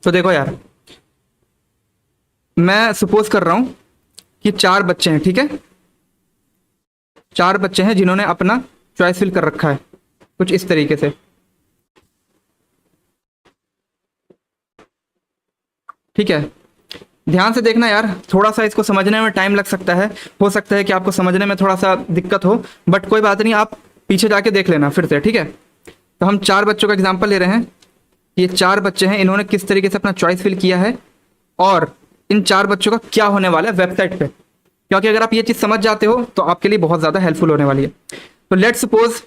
तो देखो यार, मैं सपोज कर रहा हूं कि 4 बच्चे हैं, ठीक है। 4 बच्चे हैं जिन्होंने अपना चॉइस फिल कर रखा है कुछ इस तरीके से, ठीक है। ध्यान से देखना यार, थोड़ा सा इसको समझने में टाइम लग सकता है, हो सकता है कि आपको समझने में थोड़ा सा दिक्कत हो, बट कोई बात नहीं, आप पीछे जाके देख लेना फिर से, ठीक है। तो हम 4 बच्चों का एग्जांपल ले रहे हैं। ये 4 बच्चे हैं, इन्होंने किस तरीके से अपना चॉइस फिल किया है और इन 4 बच्चों का क्या होने वाला है वेबसाइट पे, क्योंकि अगर आप ये चीज़ समझ जाते हो तो आपके लिए बहुत ज़्यादा हेल्पफुल होने वाली है। तो लेट्स सपोज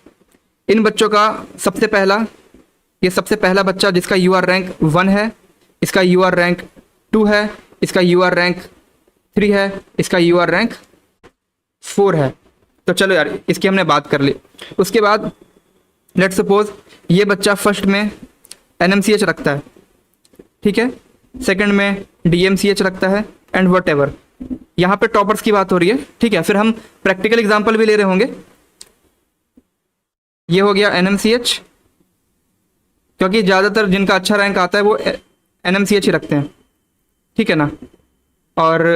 इन बच्चों का सबसे पहला बच्चा जिसका यूआर रैंक 1 है, इसका यूआर रैंक 2 है, इसका यूआर रैंक 3 है, इसका यूआर रैंक 4 है। तो चलो यार, इसकी हमने बात कर ली। उसके बाद लेट्स सपोज ये बच्चा फर्स्ट में NMCH रखता है, ठीक है, सेकंड में DMCH रखता है एंड वट एवर। यहाँ पे टॉपर्स की बात हो रही है, ठीक है। फिर हम प्रैक्टिकल एग्जाम्पल भी ले रहे होंगे। ये हो गया NMCH, क्योंकि ज़्यादातर जिनका अच्छा रैंक आता है वो NMCH ही रखते हैं, ठीक है ना। और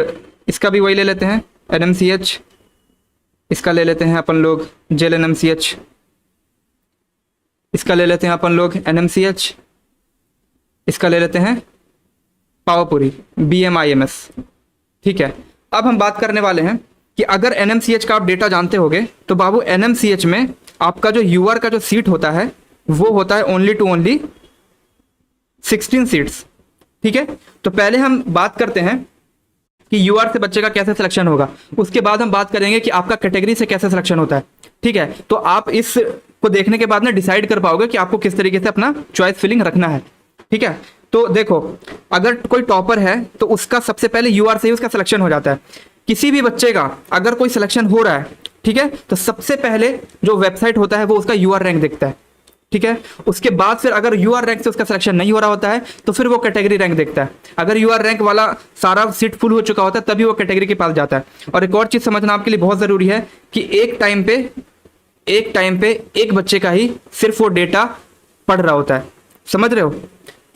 इसका भी वही ले लेते हैं NMCH, इसका ले लेते हैं अपन लोग जेल NMCH, इसका ले लेते हैं अपन लोग NMCH, इसका ले लेते हैं पावापुरी BMIMS, ठीक है। अब हम बात करने वाले हैं कि अगर NMCH का आप डेटा जानते होगे तो बाबू NMCH में आपका जो यूआर का जो सीट होता है वो होता है ओनली टू ओनली 16 सीट्स, ठीक है। तो पहले हम बात करते हैं कि यूआर से बच्चे का कैसे सिलेक्शन होगा, उसके बाद हम बात करेंगे कि आपका कैटेगरी से कैसे सिलेक्शन होता है, ठीक है। तो आप इस को देखने के बाद ना डिसाइड कर पाओगे कि आपको किस तरीके से अपना चॉइस फिलिंग रखना है, ठीक है। तो देखो, अगर कोई टॉपर है तो उसका सबसे पहले यूआर से ही उसका सिलेक्शन हो जाता है। किसी भी बच्चे का अगर कोई सिलेक्शन हो रहा है, ठीक है, तो सबसे पहले जो वेबसाइट होता है वो उसका यूआर रैंक देखता है, ठीक है। उसके बाद फिर अगर यूआर रैंक से उसका सिलेक्शन नहीं हो रहा होता है तो फिर वो कैटेगरी रैंक देखता है। अगर यूआर रैंक वाला सारा सीट फुल हो चुका होता है तभी वो कैटेगरी के पास जाता है। और एक और चीज समझना आपके लिए बहुत जरूरी है कि एक टाइम पे एक बच्चे का ही सिर्फ वो डेटा पढ़ रहा होता है, समझ रहे हो।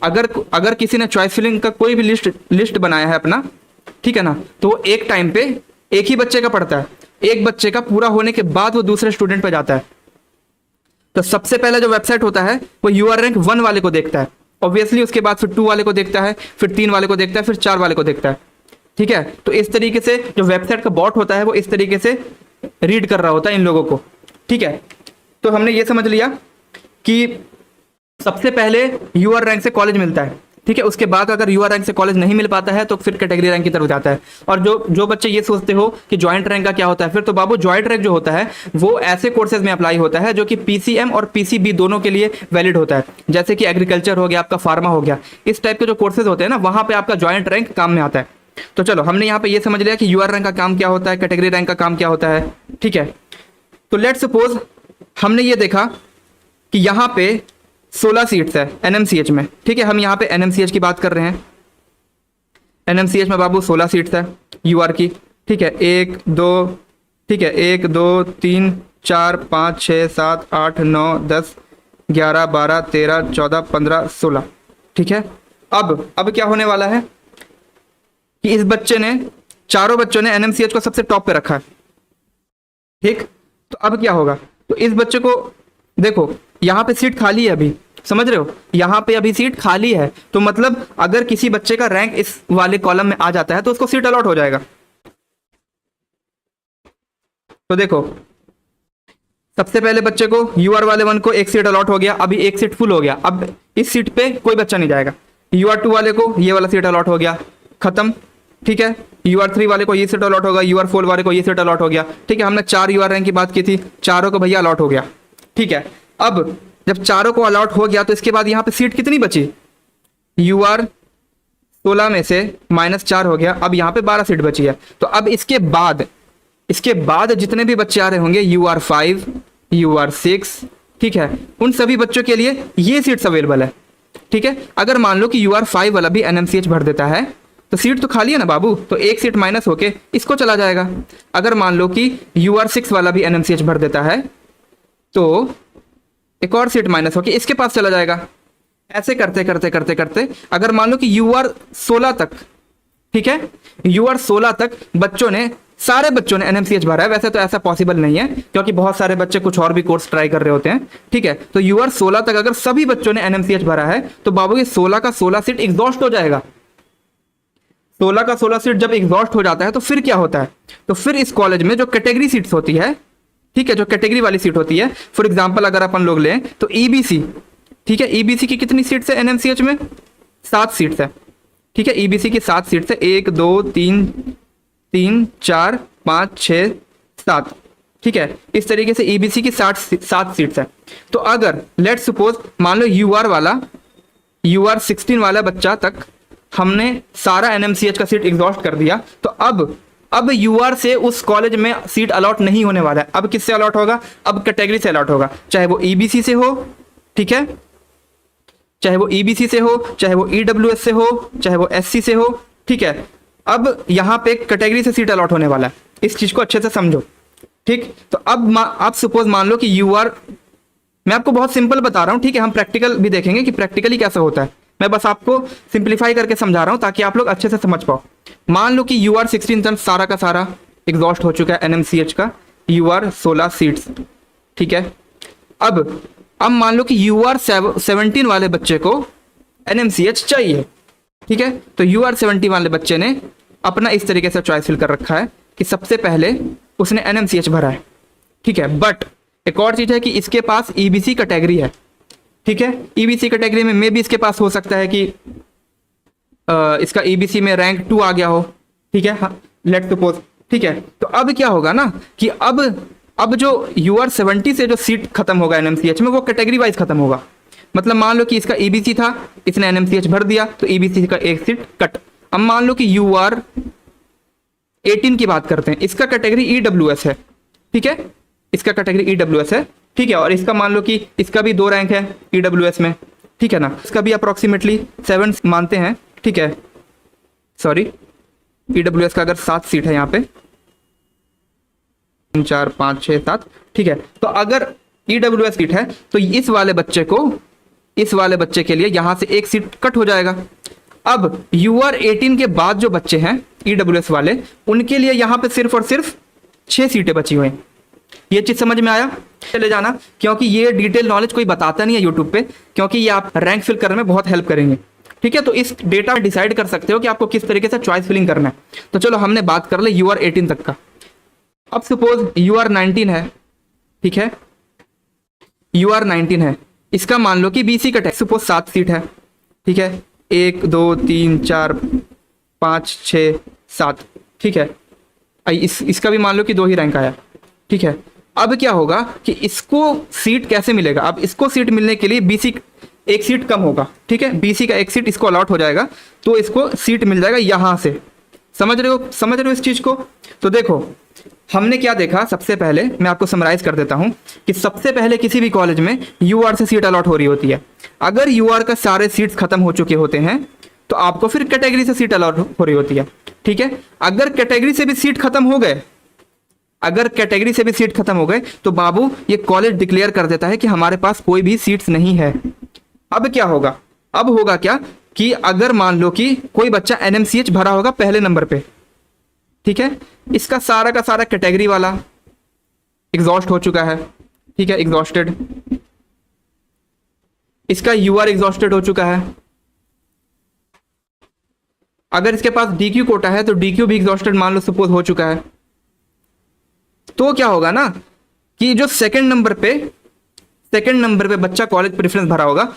अगर किसी ने चॉइस फिलिंग का कोई भी लिस्ट बनाया है अपना, ठीक है ना, तो वो एक टाइम पे एक ही बच्चे का पढ़ता है। एक बच्चे का पूरा होने के बाद वो दूसरे स्टूडेंट पे जाता है। तो सबसे पहला जो वेबसाइट होता है वो यूआर रैंक 1 वाले को देखता है, ऑब्वियसली। उसके बाद फिर 2 वाले को देखता है, फिर 3 वाले को देखता है, फिर 4 वाले को देखता है, ठीक है। तो इस तरीके से जो वेबसाइट का बॉट होता है वो इस तरीके से रीड कर रहा होता है इन लोगों को, ठीक है। तो हमने ये समझ लिया कि सबसे पहले यूआर रैंक से कॉलेज मिलता है, ठीक है। उसके बाद अगर यूआर रैंक से कॉलेज नहीं मिल पाता है तो फिर कैटेगरी रैंक की तरफ जाता है। और जो बच्चे ये सोचते हो कि ज्वाइंट रैंक का क्या होता है, फिर तो बाबू ज्वाइंट रैंक जो होता है वो ऐसे कोर्सेज में अप्लाई होता है जो कि PCM और PCB दोनों के लिए वैलिड होता है। जैसे कि एग्रीकल्चर हो गया, आपका फार्मा हो गया, इस टाइप के जो कोर्सेज होते हैं ना, वहां पे आपका ज्वाइंट रैंक काम में आता है। तो चलो, हमने यहाँ पे ये समझ लिया कि यूआर रैंक का काम क्या होता है, कैटेगरी रैंक का काम क्या होता है, ठीक है। तो लेट्स सपोज हमने ये देखा कि यहाँ पे 16 सीट्स है NMCH में, ठीक है। हम यहाँ पे NMCH की बात कर रहे हैं। NMCH में बाबू 16 सीट्स है यूआर की, ठीक है। 1 2, ठीक है, 1 2 3 4 5 6 7 8 9 10 11 12 13 14 15 16, ठीक है। अब क्या होने वाला है कि इस बच्चे ने, चारों बच्चों ने NMCH को सबसे टॉप पे रखा है, ठीक। तो अब क्या होगा, तो इस बच्चे को देखो, यहाँ पे सीट खाली है अभी, समझ रहे हो, यहाँ पे अभी सीट खाली है। तो मतलब अगर किसी बच्चे का रैंक इस वाले कॉलम में आ जाता है तो उसको सीट अलॉट हो जाएगा। तो देखो, सबसे पहले बच्चे को यूआर वाले 1 को एक सीट अलॉट हो गया, अभी एक सीट फुल हो गया। अब इस सीट पे कोई बच्चा नहीं जाएगा। यूआर 2 वाले को ये वाला सीट अलॉट हो गया, खत्म, ठीक है। यूआर 3 वाले को ये सीट अलॉट होगा, यूआर 4 वाले को ये सीट अलॉट हो गया, ठीक है। हमने 4 यूआर रैंक की बात की थी, चारों को भैया अलॉट हो गया, ठीक है। अब जब चारों को अलॉट हो गया तो इसके बाद यहाँ पे सीट कितनी बची, यूआर 16 में से -4 हो गया, अब यहाँ पे 12 सीट बची है। तो अब इसके बाद जितने भी बच्चे आ रहे होंगे, यूआर 5 यूआर 6, ठीक है, उन सभी बच्चों के लिए ये सीट्स अवेलेबल है, ठीक है। अगर मान लो कि यूआर 5 वाला भी NMCH भर देता है तो सीट तो खाली है ना बाबू, तो एक सीट माइनस होके इसको चला जाएगा। अगर मान लो कि यूआर 6 वाला भी NMCH भर देता है तो एक और सीट माइनस होके इसके पास चला जाएगा, ऐसे करते करते करते करते अगर मान लो कि यूआर 16 तक, ठीक है, यूआर 16 तक बच्चों ने, सारे बच्चों ने एनएमसीएच भरा है। वैसे तो ऐसा पॉसिबल नहीं है क्योंकि बहुत सारे बच्चे कुछ और भी कोर्स ट्राई कर रहे होते हैं, ठीक है। तो यूआर 16 तक अगर सभी बच्चों ने एनएमसीएच भरा है तो बाबू ये 16 का 16 सीट एग्जॉस्ट हो जाएगा। 16 का 16 सीट जब एग्जॉस्ट हो जाता है तो फिर क्या होता है, तो फिर इस कॉलेज में जो कैटेगरी सीट्स होती है, ठीक है, जो कैटेगरी वाली सीट होती है, फॉर एग्जाम्पल अगर अपन लोग लें तो ईबीसी, ठीक है, ईबीसी की कितनी सीट्स है एनएमसीएच में? 7 सीट्स है, ठीक है, ईबीसी की 7 सीट्स है, 1 2 3 3 4 5 6 7, ठीक है। इस तरीके से ईबीसी की 7 सीट्स है। तो अगर लेट सपोज मान लो यूआर 16 वाला बच्चा तक हमने सारा एनएमसीएच का सीट एग्जॉस्ट कर दिया, तो अब यूआर से उस कॉलेज में सीट अलॉट नहीं होने वाला है। अब किससे अलॉट होगा? अब कैटेगरी से अलॉट होगा, चाहे वो ईबीसी से हो, ठीक है, चाहे वो ईबीसी से हो, चाहे वो ईडब्ल्यूएस से हो, चाहे वो एससी से हो, ठीक है। अब यहां पे कैटेगरी से सीट अलॉट होने वाला है, इस चीज को अच्छे से समझो, ठीक। तो अब आप सपोज मान लो कि यूआर, मैं आपको बहुत सिंपल बता रहा हूं, ठीक है, हम प्रैक्टिकल भी देखेंगे कि प्रैक्टिकली कैसे होता है। मैं बस आपको सिंप्लीफाई करके समझा रहा हूं ताकि आप लोग अच्छे से समझ पाओ। मान लो कि यूआर 16 तक सारा का सारा एग्जॉस्ट हो चुका है एनएमसीएच का, यूआर 16 सीट्स, ठीक है। अब मान लो कि यूआर 17 वाले बच्चे को एनएमसीएच चाहिए, ठीक है। तो यूआर 17 वाले बच्चे ने अपना इस तरीके से चॉइस फिल कर रखा है कि सबसे पहले उसने एनएमसीएच भरा है, ठीक है। बट एक और चीज है कि इसके पास ईबीसी कैटेगरी है, ठीक है। ईबीसी कैटेगरी में मे भी इसके पास हो सकता है कि इसका ईबीसी में रैंक 2 आ गया हो, ठीक है, लेट्स सपोज, ठीक है। तो अब क्या होगा ना कि अब जो यूआर 70 से जो सीट खत्म होगा एनएमसीएच में, वो कैटेगरी वाइज खत्म होगा। मतलब मान लो कि इसका ईबीसी था, इसने एनएमसीएच भर दिया तो ईबीसी का एक सीट कट। अब मान लो कि यूआर 18 की बात करते हैं, इसका कैटेगरी ईडब्ल्यूएस है, ठीक है, इसका कैटेगरी ईडब्ल्यूएस है, ठीक है। और इसका मान लो कि इसका भी 2 रैंक है ईडब्ल्यूएस में, ठीक है ना, इसका भी अप्रोक्सीमेटली 7 मानते हैं, ठीक है, सॉरी, ईडब्ल्यूएस का अगर 7 सीट है यहाँ पे, 3 4 5 6 7, ठीक है। तो अगर ईडब्ल्यूएस सीट है तो इस वाले बच्चे के लिए यहां से एक सीट कट हो जाएगा। अब यूआर 18 के बाद जो बच्चे हैं ईडब्ल्यूएस वाले, उनके लिए यहां पे सिर्फ और सिर्फ 6 सीटें बची हुई हैं। ये चीज समझ में आया? चले जाना, क्योंकि ये डिटेल नॉलेज कोई बताता नहीं है यूट्यूब पे, क्योंकि ये आप रैंक फिल करने में बहुत हेल्प करेंगे, ठीक है। तो इस डेटा में डिसाइड कर सकते हो कि आपको किस तरीके से चॉइस फिलिंग करना है। तो चलो हमने बात कर ले यूआर 18 तक का। अब सपोज यूआर 19 है, ठीक है, यूआर 19 है, इसका मान लो कि बीसी कट है, सपोज 7 सीट है, ठीक है, 1 2 3 4 5 6 7, ठीक है। इसका भी मान लो कि 2 ही रैंक आया, ठीक है। अब क्या होगा कि इसको सीट कैसे मिलेगा? अब इसको सीट मिलने के लिए बीसी एक सीट कम होगा, ठीक है, बीसी का एक सीट इसको अलॉट हो जाएगा, तो इसको सीट मिल जाएगा यहां से। समझ रहे हो इस चीज को? तो देखो हमने क्या देखा, सबसे पहले मैं आपको समराइज कर देता हूं कि सबसे पहले किसी भी कॉलेज में यूआर से सीट अलॉट हो रही होती है। अगर यूआर का सारे सीट्स खत्म हो चुके होते हैं तो आपको फिर कैटेगरी से सीट अलॉट हो रही होती है, ठीक है। अगर कैटेगरी से भी सीट खत्म हो गए तो बाबू ये कॉलेज डिक्लेयर कर देता है कि हमारे पास कोई भी सीट्स नहीं है। अब क्या होगा? अब होगा क्या कि अगर मान लो कि कोई बच्चा एनएमसीएच भरा होगा पहले नंबर पे, ठीक है, इसका सारा का सारा कैटेगरी वाला एग्जॉस्ट हो चुका है, ठीक है, एग्जॉस्टेड, इसका यूआर एग्जॉस्टेड हो चुका है। अगर इसके पास डीक्यू कोटा है तो डीक्यू भी एग्जॉस्टेड मान लो सपोज हो चुका है। तो क्या होगा ना कि जो सेकंड नंबर पे बच्चा कॉलेज प्रेफरेंस भरा होगा,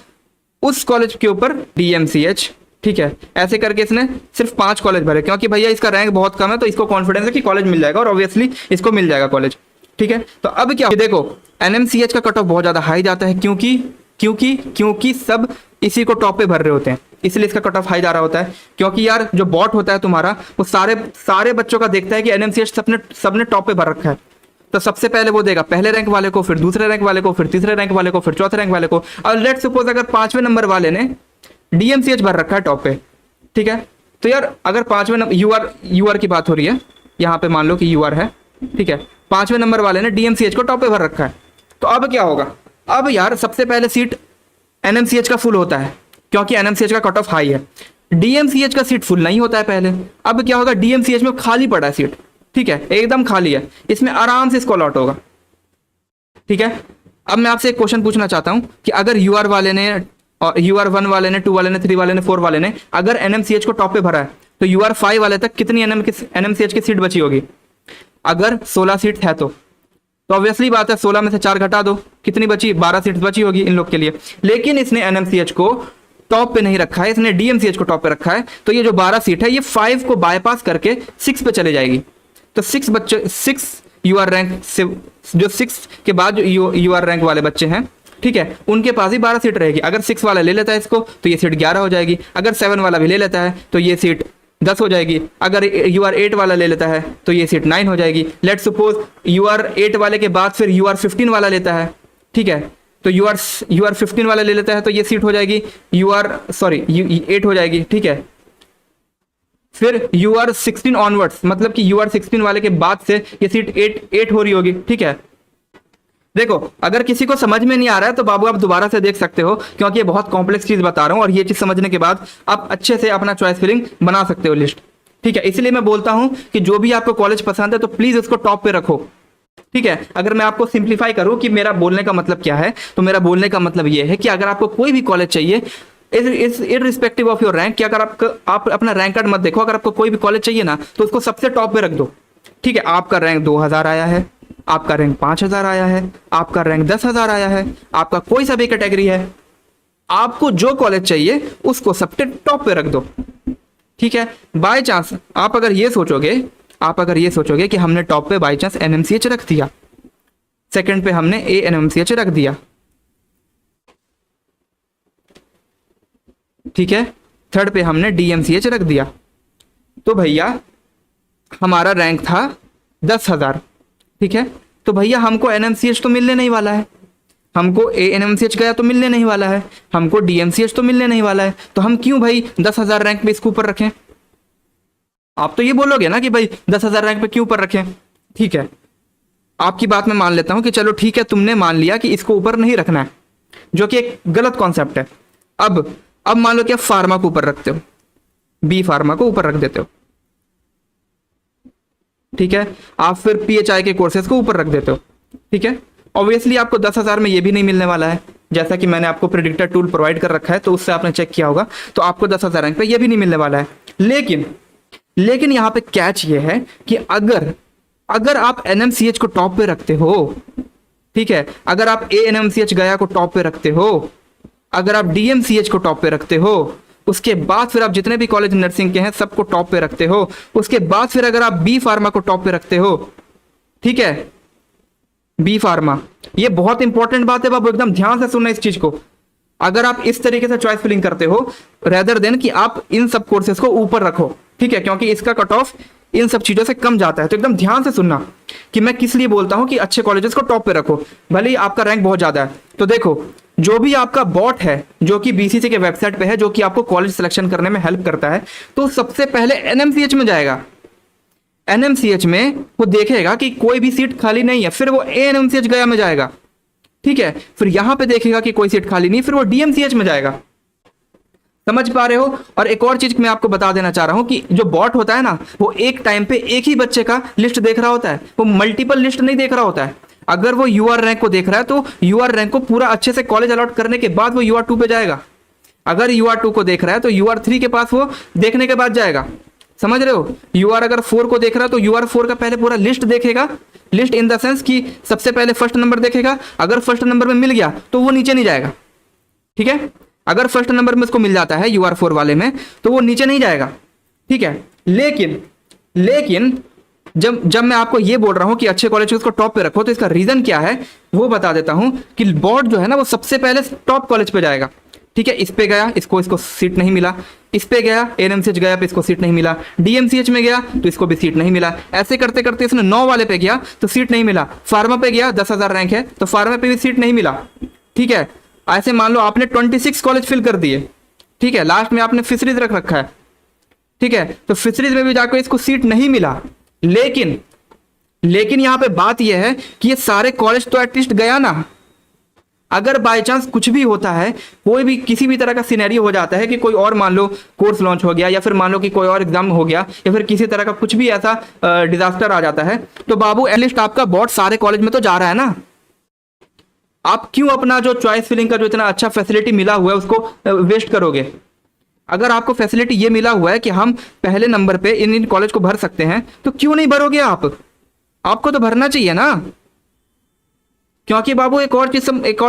उस कॉलेज के ऊपर डीएमसीएच, ठीक है, ऐसे करके इसने सिर्फ 5 कॉलेज भरे, क्योंकि भैया इसका रैंक बहुत कम है तो इसको कॉन्फिडेंस है कि कॉलेज मिल जाएगा, और ऑब्वियसली इसको मिल जाएगा कॉलेज, ठीक है। तो अब क्या देखो एनएमसीएच का कट ऑफ बहुत ज्यादा हाई जाता है, क्योंकि सब इसी को टॉप पे भर रहे होते हैं, इसलिए इसका कट ऑफ हाई जा रहा होता है। क्योंकि यार जो बॉट होता है तुम्हारा, वो सारे बच्चों का देखता है कि एनएमसीएच सबने टॉप पे भर रखा है, तो सबसे पहले वो देगा पहले रैंक वाले को, फिर दूसरे रैंक वाले को, फिर तीसरे रैंक वाले को, फिर चौथे रैंक वाले को। और लेट सपोज अगर 5वें नंबर वाले ने डीएमसीएच भर रखा है टॉप पे, ठीक है, तो यार अगर 5वें नंबर यूआर की बात हो रही है, यहाँ पे मान लो कि यूआर है, ठीक है, 5वें नंबर वाले ने डीएमसीएच को टॉप पे भर रखा है, तो अब क्या होगा? अब यार सबसे पहले सीट एनएमसीएच का फुल होता है, क्योंकि एनएमसीएच का कट ऑफ हाई है। डीएमसीएच का सीट फुल नहीं होता है पहले। अब क्या होगा, डीएमसीएच में खाली पड़ा है सीट, ठीक है, एकदम खाली है, इसमें आराम से इसको अलॉट होगा। ठीक है, अब मैं आपसे एक क्वेश्चन पूछना चाहता हूं कि अगर यूआर वाले ने और यूआर 1 वाले ने, 2 वाले ने, 3 वाले ने, 4 वाले ने अगर एनएमसीएच को टॉप पे भरा है तो यूआर 5 वाले तक कितनी एनएमसीएच की सीट बची होगी? अगर 16 सीट है तो ऑब्वियसली बात है 16 में से 4 घटा दो, कितनी बची? 12 सीट बची होगी इन लोग के लिए। लेकिन इसने एनएमसीएच को टॉप पे नहीं रखा है, इसने डीएमसीएच को टॉप पे रखा है, तो ये जो 12 सीट है ये 5 को बायपास करके 6 पे चले जाएगी। तो 6 यूआर रैंक से, जो 6 के बाद जो यूआर रैंक वाले बच्चे हैं, ठीक है, उनके पास ही 12 सीट रहेगी। अगर 6 वाला ले लेता है इसको तो ये सीट 11 हो जाएगी। अगर 7 वाला भी ले लेता है तो ये सीट 10 हो जाएगी। अगर यूआर 8 वाला ले लेता है तो ये सीट 9 हो जाएगी। लेट्स सपोज यूआर 8 वाले के बाद फिर यूआर 15 वाला लेता है, ठीक है, तो यूआर 15 वाला ले लेता है तो ये सीट हो जाएगी यू 8 हो जाएगी, ठीक है। फिर यूआर 16 ऑनवर्ड्स, मतलब कि यूआर 16 वाले के बाद से ये सीट 8 हो रही होगी, ठीक है। देखो, अगर किसी को समझ में नहीं आ रहा है तो बाबू आप दोबारा से देख सकते हो, क्योंकि ये बहुत कॉम्प्लेक्स चीज बता रहा हूं और ये चीज समझने के बाद आप अच्छे से अपना चॉइस फिलिंग बना सकते हो लिस्ट, ठीक है। इसलिए मैं बोलता हूं कि जो भी आपको कॉलेज पसंद है तो प्लीज उसको टॉप पे रखो, ठीक है। अगर मैं आपको सिंप्लीफाई करूं कि मेरा बोलने का मतलब क्या है, तो मेरा बोलने का मतलब ये है कि अगर आपको कोई भी कॉलेज चाहिए, इररिस्पेक्टिव ऑफ योर रैंक, कि अगर आप अपना रैंक कार्ड मत देखो, अगर आपको कोई भी कॉलेज चाहिए ना तो उसको सबसे टॉप पे रख दो, ठीक है। आपका रैंक 2000 आया है, आपका रैंक 5000 आया है, आपका रैंक 10,000 आया है, आपका कोई सा भी कैटेगरी है, आपको जो कॉलेज चाहिए उसको सबसे टॉप पे रख दो, ठीक है। बाय चांस आप अगर ये सोचोगे कि हमने टॉप पे बाय चांस एनएमसीएच रख दिया, सेकंड पे हमने एएनएमसीएच रख दिया, ठीक है, थर्ड पे हमने डीएमसीएच रख दिया, तो भैया हमारा रैंक था 10,000, ठीक है। तो भैया हमको एनएमसीएच तो मिलने नहीं वाला है, हमको एएनएमसीएच गया तो मिलने नहीं वाला है, हमको डीएमसीएच तो मिलने नहीं वाला है, तो हम क्यों भाई 10,000 रैंक पे इसको ऊपर रखें? आप तो ये बोलोगे ना कि भाई 10,000 रैंक पे क्यों ऊपर रखें, ठीक है। आपकी बात मैं मान लेता हूं कि चलो ठीक है, तुमने मान लिया कि इसको ऊपर नहीं रखना है, जो कि एक गलत कॉन्सेप्ट है। अब मान लो कि आप फार्मा को ऊपर रखते हो, बी फार्मा को ऊपर रख देते हो, ठीक है। आप फिर पीएचआई के कोर्सेज को ऊपर रख देते हो, ठीक है। ऑब्वियसली आपको 10,000 में ये भी नहीं मिलने वाला है, जैसा कि मैंने आपको प्रेडिक्टर टूल प्रोवाइड कर रखा है, तो उससे आपने चेक किया होगा, तो आपको 10,000 रैंक पे ये भी नहीं मिलने वाला है। लेकिन यहाँ पे कैच ये है कि अगर आप एनएमसीएच को टॉप पे रखते हो, ठीक है, अगर आप एएनएमसीएच गया को टॉप पे रखते हो, अगर आप डीएमसीएच को टॉप पे रखते हो, उसके बाद फिर आप जितने भी कॉलेज नर्सिंग के हैं सबको टॉप पे रखते हो, उसके बाद फिर अगर आप बी फार्मा को टॉप पे रखते हो, ठीक है, बी फार्मा, ये बहुत इंपॉर्टेंट बात है बाबू, एकदम ध्यान से सुनना इस चीज को। अगर आप इस तरीके से चॉइस फिलिंग करते हो रेदर देन कि आप इन सब कोर्सेज को ऊपर रखो, ठीक है, क्योंकि इसका कट ऑफ इन सब चीजों से कम जाता है, तो एकदम ध्यान से सुनना कि मैं किस लिए बोलता हूं कि अच्छे कॉलेजेस को टॉप पे रखो, भले ही आपका रैंक बहुत ज्यादा है। तो देखो, जो भी आपका बॉट है जो कि बीसीसी के वेबसाइट पे है, जो कि आपको कॉलेज सिलेक्शन करने में हेल्प करता है, तो सबसे पहले एनएमसीएच में जाएगा। एनएमसीएच में वो देखेगा कि कोई भी सीट खाली नहीं है, फिर वो एएनएमसीएच गया में जाएगा, ठीक है, फिर यहां पे देखेगा कि कोई सीट खाली नहीं, फिर वो डीएमसीएच में जाएगा। समझ पा रहे हो? और एक और चीज मैं आपको बता देना चाह रहा हूं कि जो बॉट होता है ना, वो एक टाइम पे एक ही बच्चे का लिस्ट देख रहा होता है, वो मल्टीपल लिस्ट नहीं देख रहा होता है। अगर वो यूआर रैंक को देख रहा है तो यूआर रैंक को पूरा अच्छे से कॉलेज अलॉट करने के बाद वो यूआर 2 पे जाएगा। अगर यूआर 2 को देख रहा है तो यूआर 3 के पास वो देखने के बाद जाएगा। समझ रहे हो? यूआर अगर 4 को देख रहा है तो यूआर 4 का पहले पूरा लिस्ट देखेगा, लिस्ट इन द सेंस कि सबसे पहले फर्स्ट नंबर देखेगा, अगर फर्स्ट नंबर में मिल गया तो वो नीचे नहीं जाएगा, ठीक है। अगर फर्स्ट नंबर में उसको मिल जाता है यूआर 4 वाले में तो वो नीचे नहीं जाएगा, ठीक है। लेकिन जब मैं आपको ये बोल रहा हूं कि अच्छे कॉलेज को टॉप पे रखो, तो इसका रीजन क्या है वो बता देता हूं कि बॉट जो है ना वो सबसे पहले टॉप कॉलेज पे जाएगा, ठीक है। इस पे गया, इसको सीट नहीं मिला, इस पे गया एएनएमसीएच गया पे इसको सीट नहीं मिला, डीएमसीएच में गया तो इसको भी सीट नहीं मिला, ऐसे करते करते इसने 9 वाले पे गया तो सीट नहीं मिला, फार्मा पे गया 10,000 रैंक है तो फार्मा पे भी सीट नहीं मिला, ठीक है। ऐसे मान लो आपने 26 कॉलेज फिल कर दिए, ठीक है, लास्ट में आपने फिशरीज रख रखा है, ठीक है, तो फिशरीज में भी जाकर इसको सीट नहीं मिला। लेकिन यहां पे बात यह है कि ये सारे कॉलेज तो एटलीस्ट गया ना। अगर बाय चांस कुछ भी होता है, कोई भी किसी भी तरह का सिनेरियो हो जाता है कि कोई और मान लो कोर्स लॉन्च हो गया, या फिर मान लो कि कोई और एग्जाम हो गया, या फिर किसी तरह का कुछ भी ऐसा डिजास्टर आ जाता है, तो बाबू एटलीस्ट आपका बॉट सारे कॉलेज में तो जा रहा है ना। आप क्यों अपना जो चॉइस फिलिंग का जो इतना अच्छा फैसिलिटी मिला हुआ है उसको वेस्ट करोगे? अगर आपको फैसिलिटी ये मिला हुआ है कि हम पहले नंबर पे इन कॉलेज को भर सकते हैं, तो क्यों नहीं भरोगे आप? आपको तो भरना चाहिए ना। क्योंकि बाबू एक और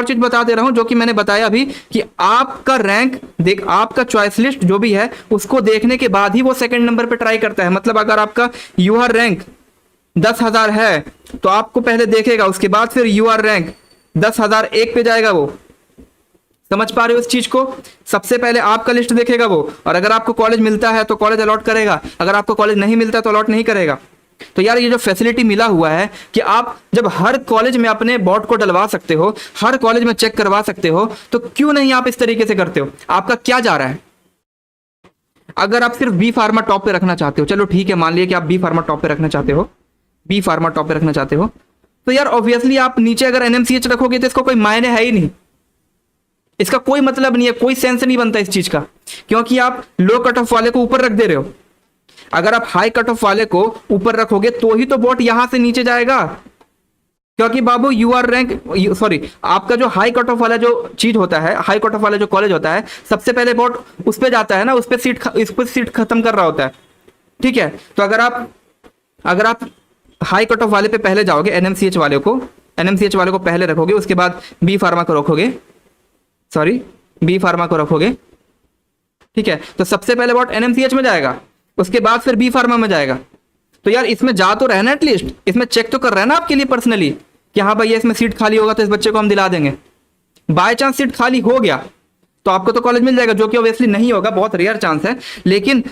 चीज बता दे रहा हूं, जो कि मैंने बताया अभी, कि आपका रैंक देख, आपका चॉइस लिस्ट जो भी है उसको देखने के बाद ही वो सेकंड नंबर पे ट्राई करता है। मतलब अगर आपका यूआर रैंक 10,000 है तो आपको पहले देखेगा, उसके बाद फिर यूआर रैंक 10,001 पे जाएगा वो। समझ पा रहे हो इस चीज को? सबसे पहले आपका लिस्ट देखेगा वो, और अगर आपको कॉलेज मिलता है तो कॉलेज अलॉट करेगा, अगर आपको कॉलेज नहीं मिलता तो अलॉट नहीं करेगा। तो यार ये जो फैसिलिटी मिला हुआ है कि आप जब हर कॉलेज में अपने बॉट को डलवा सकते हो, हर कॉलेज में चेक करवा सकते हो, तो क्यों नहीं आप इस तरीके से करते हो? आपका क्या जा रहा है? अगर आप सिर्फ बी फार्मा टॉप पे रखना चाहते हो, चलो ठीक है, मान लिया कि आप बी फार्मा टॉप पे रखना चाहते हो, बी फार्मा टॉप पे रखना चाहते हो, तो यार ऑब्वियसली आप नीचे अगर एनएमसीएच रखोगे तो इसका कोई मायने है ही नहीं, इसका कोई मतलब नहीं है, कोई सेंस नहीं बनता इस चीज का, क्योंकि आप लो कट ऑफ वाले को ऊपर रख दे रहे हो। अगर आप हाई कट ऑफ वाले को ऊपर रखोगे तो ही तो बॉट यहां से नीचे जाएगा, क्योंकि बाबू यूआर रैंक, सॉरी, आपका जो हाई कट ऑफ वाला जो चीज होता है, हाई कट ऑफ वाला जो कॉलेज होता है, सबसे पहले बॉट उस पर जाता है ना, उस पर सीट खत्म कर रहा होता है। ठीक है, तो अगर आप हाई कट ऑफ वाले पे पहले जाओगे, एनएमसीएच वाले को पहले रखोगे, उसके बाद बी फार्मा को रखोगे, सॉरी बी फार्मा को रखोगे, ठीक है, तो सबसे पहले बॉट एनएमसीएच में जाएगा, उसके बाद फिर बी फार्मा में जाएगा। तो यार इसमें जा तो रहना, एटलीस्ट इसमें चेक तो कर रहा है ना आपके लिए पर्सनली कि हाँ भैया इसमें सीट खाली होगा तो इस बच्चे को हम दिला देंगे। बाय चांस सीट खाली हो गया तो आपको तो कॉलेज मिल जाएगा, जो कि ऑब्वियसली नहीं होगा, बहुत रेयर चांस है, लेकिन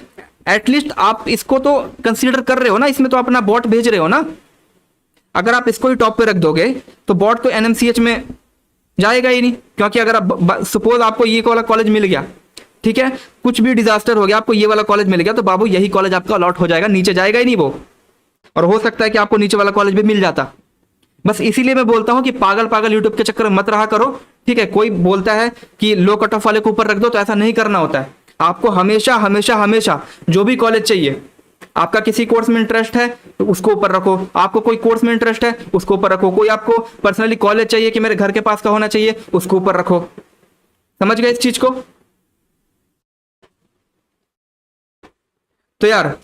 एटलीस्ट आप इसको तो कंसीडर कर रहे हो ना, इसमें तो अपना बॉट भेज रहे हो ना। अगर आप इसको ही टॉप पे रख दोगे तो बॉट तो एनएमसीएच में जाएगा ही नहीं, क्योंकि अगर आप सपोज आपको ये वाला कॉलेज मिल गया, ठीक है, कुछ भी डिजास्टर हो गया, आपको ये वाला कॉलेज मिल गया, तो बाबू यही कॉलेज आपका अलॉट हो जाएगा, नीचे जाएगा ही नहीं वो। और हो सकता है कि आपको नीचे वाला कॉलेज भी मिल जाता। बस इसीलिए मैं बोलता हूं कि पागल यूट्यूब के चक्कर में मत रहा करो। ठीक है, कोई बोलता है कि लो कट ऑफ वाले को ऊपर रख दो, तो ऐसा नहीं करना होता है। आपको हमेशा हमेशा हमेशा जो भी कॉलेज चाहिए, आपका किसी कोर्स में इंटरेस्ट है तो उसको ऊपर रखो, आपको कोई कोर्स में इंटरेस्ट है उसको ऊपर रखो, कोई आपको पर्सनली कॉलेज चाहिए कि मेरे घर के पास का होना चाहिए, उसको ऊपर रखो। समझ गए इस चीज को? तो यार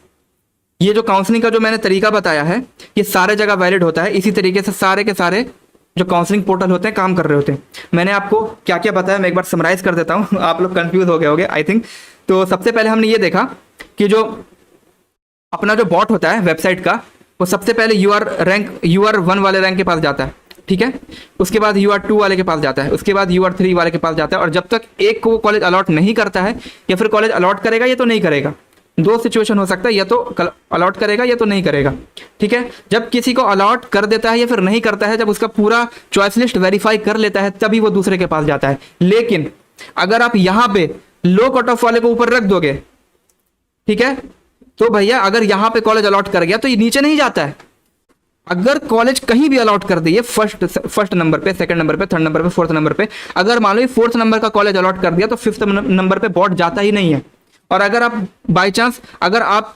ये जो काउंसलिंग का जो मैंने तरीका बताया है, ये सारे जगह वैलिड होता है। इसी तरीके से सारे के सारे जो काउंसलिंग पोर्टल होते हैं काम कर रहे होते हैं। मैंने आपको क्या क्या बताया मैं एक बार समराइज कर देता हूं, आप लोग कंफ्यूज हो गए होंगे आई थिंक। तो सबसे पहले हमने ये देखा कि जो अपना जो बॉट होता है वेबसाइट का, वो सबसे पहले UR1 वाले रैंक के पास जाता है, ठीक है, उसके बाद UR2 वाले के पास जाता है, उसके बाद UR3 वाले के पास जाता है, और जब तक एक को वो कॉलेज अलॉट नहीं करता है, या फिर कॉलेज अलॉट करेगा या तो नहीं करेगा, दो सिचुएशन हो सकता है, या तो अलॉट करेगा या तो नहीं करेगा। ठीक है, जब किसी को अलॉट कर देता है या फिर नहीं करता है, जब उसका पूरा चॉइस लिस्ट वेरीफाई कर लेता है, तभी वो दूसरे के पास जाता है। लेकिन अगर आप यहां पे लो कट ऑफ वाले को ऊपर रख दोगे, ठीक है, तो भैया अगर यहां पे कॉलेज अलॉट कर गया तो ये नीचे नहीं जाता है। अगर कॉलेज कहीं भी अलॉट कर दिए फर्स्ट नंबर पे, सेकंड नंबर पे, थर्ड नंबर पे, फोर्थ नंबर पे, अगर मान लो फोर्थ नंबर का कॉलेज अलॉट कर दिया तो फिफ्थ नंबर पे बॉट जाता ही नहीं है। और अगर आप बाई चांस अगर आप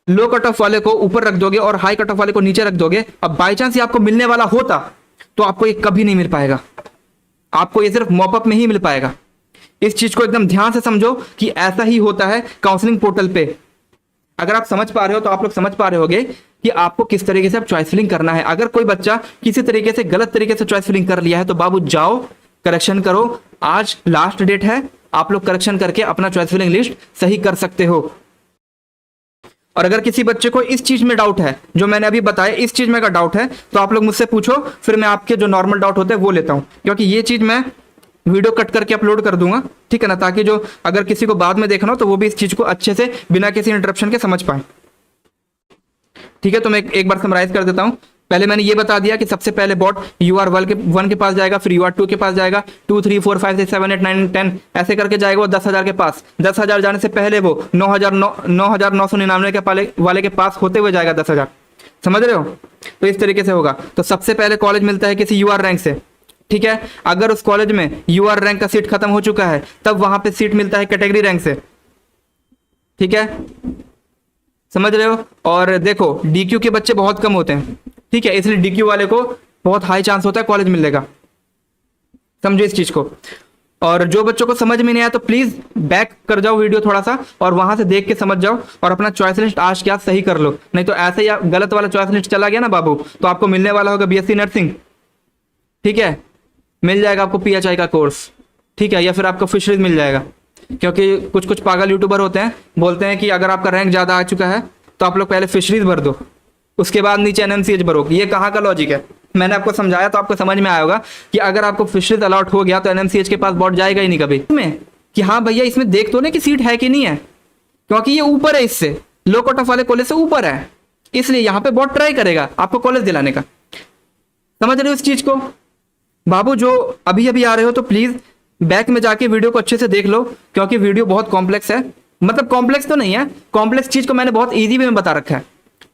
लो कट ऑफ वाले को ऊपर रख दोगे और हाई कट ऑफ वाले को नीचे रख दोगे, अब बाई चांस ये आपको मिलने वाला होता तो आपको ये कभी नहीं मिल पाएगा, आपको ये सिर्फ मॉपअप में ही मिल पाएगा। इस चीज को एकदम ध्यान से समझो कि ऐसा ही होता है काउंसलिंग पोर्टल पे। अगर आप समझ पा रहे हो तो आप लोग समझ पा रहे होगे कि आपको किस तरीके से आप चॉइस फिलिंग करना है। अगर कोई बच्चा किसी तरीके से गलत तरीके से चॉइस फिलिंग कर लिया है तो बाबू जाओ करेक्शन करो, आज लास्ट डेट है, आप लोग करेक्शन करके अपना चॉइस फिलिंग लिस्ट सही कर सकते हो। और अगर किसी बच्चे को इस चीज में डाउट है, जो मैंने अभी बताया, इस चीज में अगर डाउट है तो आप लोग मुझसे पूछो, फिर मैं आपके जो नॉर्मल डाउट होते हैं वो लेता हूं, क्योंकि ये चीज मैं वीडियो कट करके अपलोड कर दूंगा, ठीक है ना, ताकि जो अगर किसी को बाद में देखना हो तो वो भी इस चीज को अच्छे से बिना किसी इंटरप्शन के समझ पाए। ठीक है, तो मैं एक बार समराइज कर देता हूं। पहले मैंने ये बता दिया कि सबसे पहले बॉट UR1 के पास जाएगा, फिर UR2 के पास जाएगा, 2 3 4 5 6 7 8 9 10 ऐसे करके जाएगा वो 10,000 के पास। 10,000 जाने से पहले वो 9,999 के वाले के पास होते हुए जाएगा 10,000। समझ रहे हो? तो इस तरीके से होगा। तो सबसे पहले कॉलेज मिलता है किसी UR रैंक से, ठीक है। अगर उस कॉलेज में यूआर रैंक का सीट खत्म हो चुका है तब वहां पे सीट मिलता है कैटेगरी रैंक से, ठीक है, समझ रहे हो। और देखो डीक्यू के बच्चे बहुत कम होते हैं, ठीक है, इसलिए डीक्यू वाले को बहुत हाई चांस होता है कॉलेज मिलने का, समझो इस चीज को। और जो बच्चों को समझ में नहीं आया तो प्लीज बैक कर जाओ वीडियो थोड़ा सा और वहां से देख के समझ जाओ और अपना चॉइस लिस्ट आज के आज सही कर लो, नहीं तो ऐसे ही गलत वाला चॉइस लिस्ट चला गया ना बाबू तो आपको मिलने वाला होगा बीएससी नर्सिंग, ठीक है, मिल जाएगा आपको पीएचआई का कोर्स, ठीक है, या फिर आपको फिशरीज मिल जाएगा। क्योंकि कुछ कुछ पागल यूट्यूबर होते हैं, बोलते हैं कि अगर आपका रैंक ज़्यादा आ चुका है तो आप लोग पहले फिशरीज भर दो, उसके बाद नीचे एनएमसीएच भरो। ये कहाँ का लॉजिक है? मैंने आपको समझाया तो आपको समझ में आया होगा कि अगर आपको फिशरीज अलॉट हो गया तो एनएमसीएच के पास बॉट जाएगा ही नहीं कभी में कि हाँ भैया इसमें देख तो नहीं कि सीट है कि नहीं है, क्योंकि ये ऊपर है, इससे लो कट ऑफ वाले कॉलेज से ऊपर है, इसलिए यहाँ पे बॉट ट्राई करेगा आपको कॉलेज दिलाने का। समझ रहे हो इस चीज को बाबू? जो अभी अभी आ रहे हो तो प्लीज बैक में जाके वीडियो को अच्छे से देख लो, क्योंकि वीडियो बहुत कॉम्प्लेक्स है, मतलब कॉम्प्लेक्स तो नहीं है, कॉम्प्लेक्स चीज को मैंने बहुत इजी वे में बता रखा है,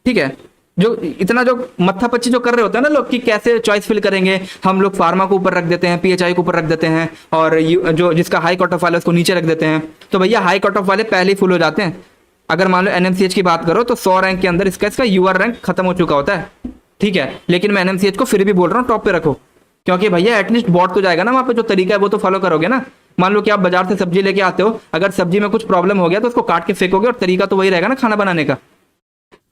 ठीक है। जो इतना जो मत्था पच्ची जो कर रहे होते हैं ना लोग कि कैसे चॉइस फिल करेंगे, हम लोग फार्मा को ऊपर रख देते हैं, पीएचआई को ऊपर रख देते हैं, और जो जिसका हाई कट ऑफ वाला है उसको नीचे रख देते हैं। तो भैया हाई कट ऑफ वाले पहले ही फुल हो जाते हैं। अगर मान लो एनएमसीएच की बात करो तो 100 रैंक के अंदर इसका यूआर रैंक खत्म हो चुका होता है, ठीक है, लेकिन मैं एनएमसीएच को फिर भी बोल रहा हूँ टॉप पे रखो, क्योंकि भैया एटलीस्ट बॉट तो जाएगा ना वहाँ पे, जो तरीका है वो तो फॉलो करोगे ना। मान लो कि आप बाजार से सब्जी लेके आते हो, अगर सब्जी में कुछ प्रॉब्लम हो गया तो उसको काट के फेंकोगे और तरीका तो वही रहेगा ना खाना बनाने का,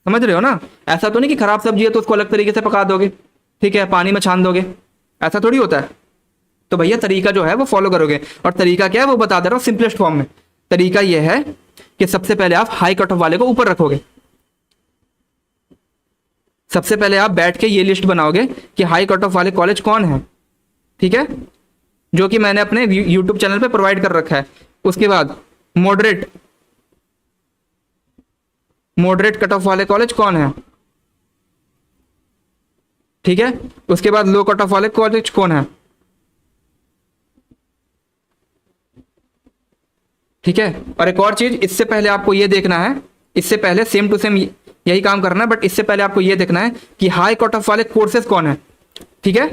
समझ रहे हो ना। ऐसा तो नहीं कि खराब सब्जी है तो उसको अलग तरीके से पका दोगे, ठीक है, पानी में छान दोगे, ऐसा थोड़ी होता है। तो भैया तरीका जो है वो फॉलो करोगे, और तरीका क्या है वो बता दे रहा हूँ सिंपलेस्ट फॉर्म में। तरीका ये है कि सबसे पहले आप हाई कट ऑफ वाले को यूपर रखोगे, सबसे पहले आप बैठ के ये लिस्ट बनाओगे कि हाई कट ऑफ वाले कॉलेज कौन है, ठीक है, जो कि मैंने अपने यूट्यूब चैनल पे प्रोवाइड कर रखा है। उसके बाद मॉडरेट कट ऑफ वाले कॉलेज कौन है, ठीक है, उसके बाद लो कट ऑफ वाले कॉलेज कौन है, ठीक है। और एक और चीज, इससे पहले आपको ये देखना है, इससे पहले सेम टू सेम यही काम करना है, बट इससे पहले आपको ये देखना है कि हाई कट ऑफ वाले कोर्सेज कौन है, ठीक है,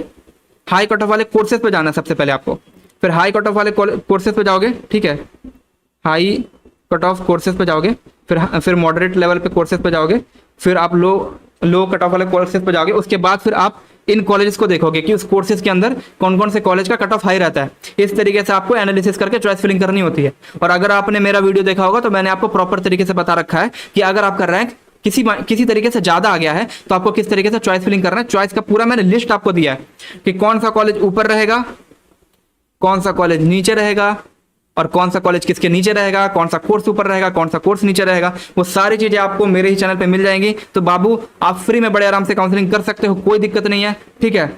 हाई कट ऑफ वाले कोर्सेज पे जाना है सबसे पहले आपको, फिर हाई कट ऑफ वाले कोर्सेज पे जाओगे, ठीक है, हाई कट ऑफ कोर्सेज पे जाओगे, फिर मॉडरेट लेवल पे कोर्सेज पे जाओगे, फिर आप लो कट ऑफ वाले कोर्सेज पे जाओगे। उसके बाद फिर आप इन कॉलेजेस को देखोगे कि उस कोर्सेज के अंदर कौन कौन से कॉलेज का कट ऑफ हाई रहता है। इस तरीके से आपको एनालिसिस करके चॉइस फिलिंग करनी होती है। और अगर आपने मेरा वीडियो देखा होगा तो मैंने आपको प्रॉपर तरीके से बता रखा है कि अगर आपका रैंक किसी तरीके से ज्यादा आ गया है तो आपको किस तरीके से चॉइस फिलिंग करना है। चॉइस का पूरा मैंने लिस्ट आपको दिया है कि कौन सा कॉलेज ऊपर रहेगा, कौन सा कॉलेज नीचे रहेगा, और कौन सा कॉलेज किसके नीचे रहेगा, कौन सा कोर्स ऊपर रहेगा, कौन सा कोर्स नीचे रहेगा। वो सारी चीजें आपको मेरे ही चैनल पे मिल जाएंगी। तो बाबू आप फ्री में बड़े आराम से काउंसलिंग कर सकते हो, कोई दिक्कत नहीं है, ठीक है।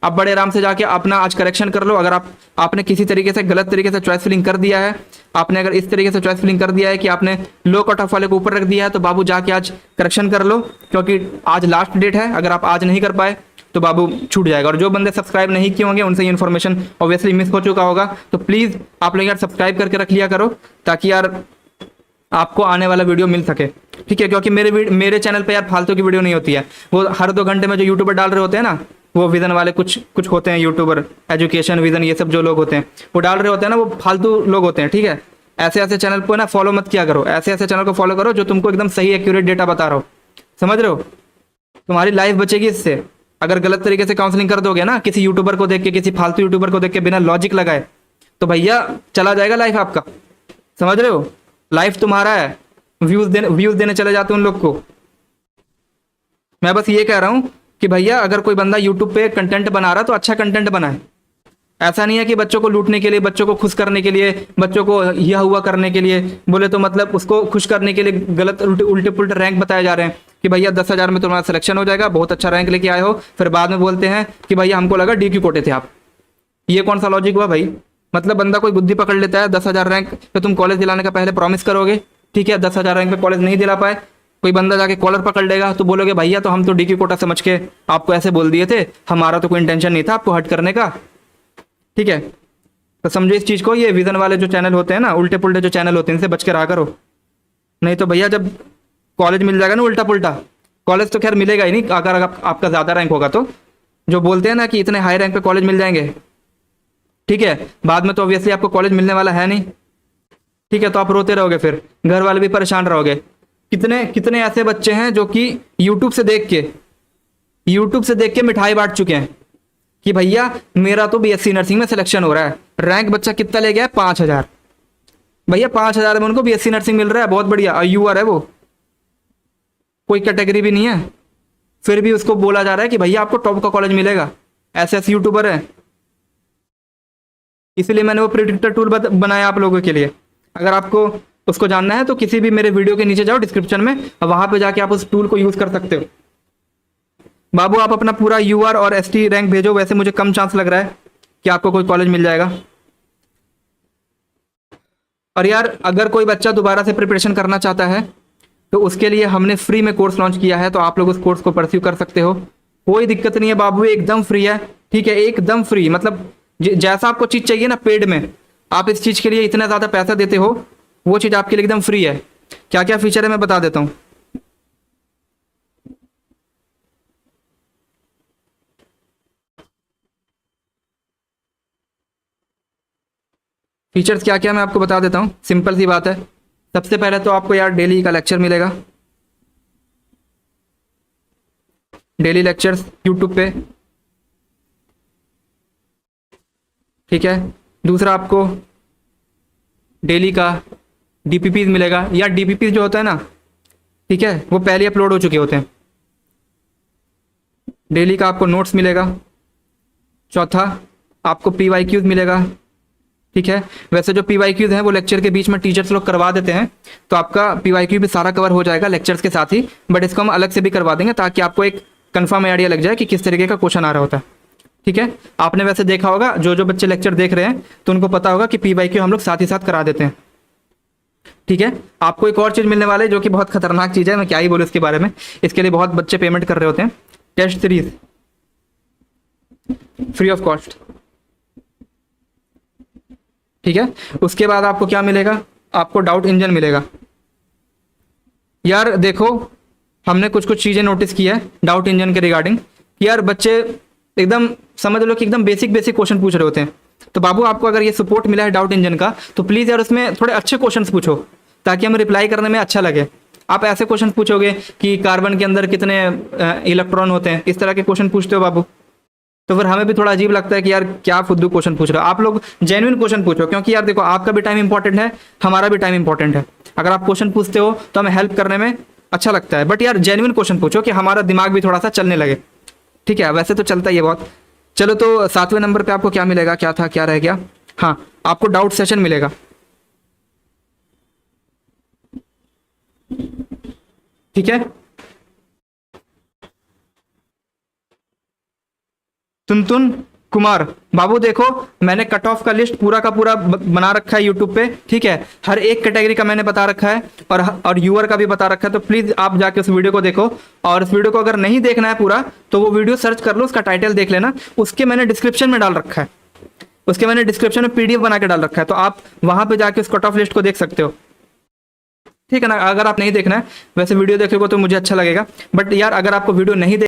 आप बड़े आराम से जाके अपना आज करेक्शन कर लो। अगर आपने किसी तरीके से गलत तरीके से चॉइस फिलिंग कर दिया है, आपने अगर इस तरीके से चॉइस फिलिंग कर दिया है कि आपने लो कट ऑफ वाले को ऊपर रख दिया है, तो बाबू जाके आज करेक्शन कर लो, क्योंकि आज लास्ट डेट है। अगर आप आज नहीं कर पाए तो बाबू छूट जाएगा। और जो बंदे सब्सक्राइब नहीं किए होंगे उनसे ये इन्फॉर्मेशन ऑब्वियसली मिस हो चुका होगा। तो प्लीज़ आप लोग यार सब्सक्राइब करके रख लिया करो, ताकि यार आपको आने वाला वीडियो मिल सके, ठीक है। क्योंकि मेरे चैनल पे यार फालतू की वीडियो नहीं होती है। वो हर 2 घंटे में जो यूट्यूबर डाल रहे होते हैं ना, वो विजन वाले कुछ होते हैं यूट्यूबर, एजुकेशन विजन, ये सब जो लोग होते हैं वो डाल रहे होते हैं ना, वो फालतू लोग होते हैं, ठीक है। ऐसे चैनल को ना फॉलो मत किया करो, ऐसे चैनल को फॉलो करो जो तुमको एकदम सही एक्यूरेट डेटा बता रहा हो, समझ रहे हो। तुम्हारी लाइफ बचेगी इससे। अगर गलत तरीके से काउंसलिंग कर दोगे ना, किसी यूट्यूबर को देख के, किसी फालतू यूट्यूबर को देख के, बिना लॉजिक लगाए, तो भैया चला जाएगा लाइफ आपका, समझ रहे हो। लाइफ तुम्हारा है, व्यूज देने चले जाते हैं उन लोग को। मैं बस ये कह रहा हूँ कि भैया अगर कोई बंदा यूट्यूब पे कंटेंट बना रहा है तो अच्छा कंटेंट बनाए। ऐसा नहीं है कि बच्चों को लूटने के लिए, बच्चों को खुश करने के लिए, बच्चों को यह हुआ करने के लिए बोले तो मतलब उसको खुश करने के लिए गलत उल्टे पुल्टे रैंक बताए जा रहे हैं कि भैया 10,000 में तुम्हारा सिलेक्शन हो जाएगा, बहुत अच्छा रैंक लेके आए हो। फिर बाद में बोलते हैं कि भैया हमको लगा DQ कोटे थे आप। ये कौन सा लॉजिक हुआ भाई? मतलब बंदा कोई बुद्धि पकड़ लेता है, 10,000 रैंक पे तुम कॉलेज दिलाने का पहले प्रॉमिस करोगे, ठीक है, 10,000 रैंक पे कॉलेज नहीं दिला पाए, कोई बंदा जाके कॉलर पकड़ लेगा तो बोलोगे भैया तो हम तो DQ कोटा समझ के आपको ऐसे बोल दिए थे, हमारा तो कोई इंटेंशन नहीं था आपको हट करने का, ठीक है। तो समझो इस चीज को। ये विजन वाले जो चैनल होते हैं ना, उल्टे पुल्टे जो चैनल होते हैं, इनसे बच के रहा करो। नहीं तो भैया जब कॉलेज मिल जाएगा ना उल्टा पुल्टा, कॉलेज तो खैर मिलेगा ही नहीं अगर आपका ज्यादा रैंक होगा तो, जो बोलते हैं ना कि इतने हाई रैंक पे कॉलेज मिल जाएंगे, ठीक है, बाद में तो ऑब्वियसली आपको कॉलेज मिलने वाला है नहीं, ठीक है, तो आप रोते रहोगे, फिर घर वाले भी परेशान रहोगे। कितने कितने ऐसे बच्चे हैं जो कि यूट्यूब से देख के मिठाई बांट चुके हैं कि भैया मेरा तो बीएससी नर्सिंग में सिलेक्शन हो रहा है, रैंक बच्चा कितना ले गया है, 5,000, भैया 5,000 में उनको बीएससी नर्सिंग मिल रहा है, बहुत बढ़िया, यूआर है वो, कोई कैटेगरी भी नहीं है, फिर भी उसको बोला जा रहा है कि भैया आपको टॉप का कॉलेज मिलेगा। ऐसे ऐसे यूट्यूबर है, इसीलिए मैंने वो प्रिडिक्टर टूल बनाया आप लोगों के लिए। अगर आपको उसको जानना है तो किसी भी मेरे वीडियो के नीचे जाओ डिस्क्रिप्शन में, वहां पे जाके आप उस टूल को यूज कर सकते हो। बाबू आप अपना पूरा यूआर और एसटी रैंक भेजो, वैसे मुझे कम चांस लग रहा है कि आपको कोई कॉलेज मिल जाएगा। और यार अगर कोई बच्चा दोबारा से प्रिपरेशन करना चाहता है तो उसके लिए हमने फ्री में कोर्स लॉन्च किया है, तो आप लोग उस कोर्स को परस्यू कर सकते हो, कोई दिक्कत नहीं है बाबू, एकदम फ्री है, ठीक है, एकदम फ्री। मतलब जैसा आपको चीज चाहिए ना पेड में, आप इस चीज के लिए इतना ज्यादा पैसा देते हो, वो चीज आपके लिए एकदम फ्री है। क्या क्या फीचर है मैं बता देता हूँ। फीचर्स क्या क्या मैं आपको बता देता हूँ, सिंपल सी बात है। सबसे पहले तो आपको यार डेली का लेक्चर मिलेगा, डेली लेक्चर्स यूट्यूब पे, ठीक है। दूसरा आपको डेली का डीपीपीज मिलेगा, या डीपीपीज जो होता है ना, ठीक है, वो पहले अपलोड हो चुके होते हैं। डेली का आपको नोट्स मिलेगा। चौथा आपको पीवाईक्यूज मिलेगा, ठीक है। वैसे जो पीवाईक्यूज हैं वो लेक्चर के बीच में टीचर्स लोग करवा देते हैं, तो आपका पीवाईक्यू भी सारा कवर हो जाएगा लेक्चर्स के साथ ही, बट इसको हम अलग से भी करवा देंगे ताकि आपको एक कंफर्म आइडिया लग जाए कि किस तरीके का क्वेश्चन आ रहा होता है, ठीक है। आपने वैसे देखा होगा, जो जो बच्चे लेक्चर देख रहे हैं तो उनको पता होगा कि पीवाईक्यू हम लोग साथ ही साथ करा देते हैं, ठीक है। आपको एक और चीज़ मिलने वाला है जो कि बहुत खतरनाक चीज़ है, मैं क्या ही बोलूँ इसके बारे में, इसके लिए बहुत बच्चे पेमेंट कर रहे होते हैं। Test series free of cost, ठीक है। उसके बाद आपको क्या मिलेगा, आपको डाउट इंजन मिलेगा। यार देखो हमने कुछ कुछ चीज़ें नोटिस की है डाउट इंजन के रिगार्डिंग, यार बच्चे एकदम समझ लो कि एकदम बेसिक बेसिक क्वेश्चन पूछ रहे होते हैं। तो बाबू आपको अगर ये सपोर्ट मिला है डाउट इंजन का, तो प्लीज़ यार उसमें थोड़े अच्छे क्वेश्चन पूछो ताकि हमें रिप्लाई करने में अच्छा लगे। आप ऐसे क्वेश्चन पूछोगे कि कार्बन के अंदर कितने इलेक्ट्रॉन होते हैं, इस तरह के क्वेश्चन पूछते हो बाबू, तो फिर हमें भी थोड़ा अजीब लगता है कि यार क्या फुद्दू क्वेश्चन पूछ रहे हो। आप लोग जेन्युइन क्वेश्चन पूछो, क्योंकि यार देखो आपका भी टाइम इंपॉर्टेंट है, हमारा भी टाइम इंपॉर्टेंट है। अगर आप क्वेश्चन पूछते हो तो हमें हेल्प करने में अच्छा लगता है, बट यार जेन्युइन क्वेश्चन पूछो कि हमारा दिमाग भी थोड़ा सा चलने लगे, ठीक है। वैसे तो चलता ही है बहुत। चलो तो 7वें नंबर पे आपको क्या मिलेगा, क्या था क्या रह गया, हाँ आपको डाउट सेशन मिलेगा, ठीक है। तुनतुन कुमार बाबू देखो मैंने कट ऑफ का लिस्ट पूरा का पूरा बना रखा है यूट्यूब पे, ठीक है। हर एक कैटेगरी का मैंने बता रखा है और यूआर का भी बता रखा है, तो प्लीज आप जाके उस वीडियो को देखो। और उस वीडियो को अगर नहीं देखना है पूरा तो वो वीडियो सर्च कर लो, उसका टाइटल देख लेना, उसके मैंने डिस्क्रिप्शन में डाल रखा है, उसके मैंने डिस्क्रिप्शन में पीडीएफ बना के डाल रखा है, तो आप वहां पे जाके उस कट ऑफ लिस्ट को देख सकते हो, ठीक है ना। अगर आप नहीं देखना है, वैसे वीडियो देखोगे तो मुझे अच्छा लगेगा, बट यार अगर आपको वीडियो नहीं